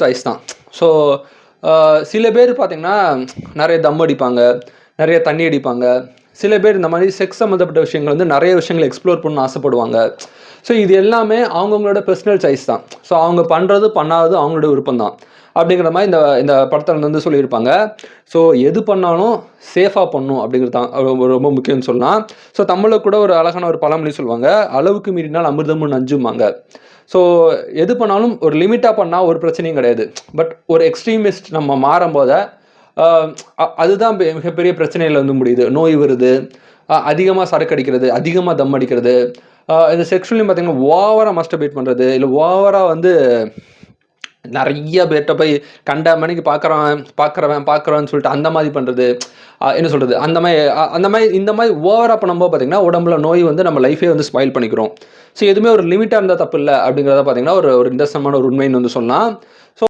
Choice தான். So சில பேர் பார்த்தீங்கன்னா நிறைய தம் அடிப்பாங்க, நிறைய தண்ணி அடிப்பாங்க. சில பேர் இந்த மாதிரி செக்ஸ் சம்மந்தப்பட்ட விஷயங்கள் வந்து நிறைய விஷயங்கள் எக்ஸ்ப்ளோர் பண்ணணும்னு ஆசைப்படுவாங்க. ஸோ இது எல்லாமே அவங்கவுங்களோட பர்சனல் சாய்ஸ் தான். ஸோ அவங்க பண்ணுறது பண்ணாதது அவங்களோட விருப்பம் தான். அப்படிங்கிற மாதிரி இந்த இந்த படத்தில் வந்து சொல்லியிருப்பாங்க. ஸோ எது பண்ணாலும் சேஃபாக பண்ணணும் அப்படிங்கிறது தான் ரொம்ப முக்கியம்னு சொல்லலாம். ஸோ தமிழில் கூட ஒரு அழகான ஒரு பழமொழி சொல்லுவாங்க, அளவுக்கு மீறினால் அமிர்தமும் நஞ்சும்பாங்க. ஸோ எது பண்ணாலும் ஒரு லிமிட்டாக பண்ணால் ஒரு பிரச்சனையும் கிடையாது. பட் ஒரு எக்ஸ்ட்ரீமிஸ்ட் நம்ம மாறும்போது அதுதான் மிகப்பெரிய பிரச்சனையில் வந்து முடியுது. நோய் வருது, அதிகமாக சரக்கு அடிக்கிறது, அதிகமாக தம் அடிக்கிறது, இந்த செக்ஷுவலையும் பார்த்தீங்கன்னா ஓவராக மஸ்டர்பேட் பண்ணுறது, இல்லை ஓவராக வந்து நிறைய பேர்கிட்ட போய் கண்ட மணிக்கு பார்க்குறவன்னு சொல்லிட்டு அந்த மாதிரி பண்ணுறது, என்ன சொல்கிறது, இந்த மாதிரி ஓவராக பண்ணும்போது பார்த்தீங்கன்னா உடம்புல நோய் வந்து நம்ம லைஃபே வந்து ஸ்பாயில் பண்ணிக்கிறோம். ஸோ எதுவுமே ஒரு லிமிட்டாக இருந்தால் தப்பு இல்லை அப்படிங்கிறத பார்த்தீங்கன்னா ஒரு நிதர்சனமான ஒரு உண்மைன்னு வந்து சொல்லலாம்.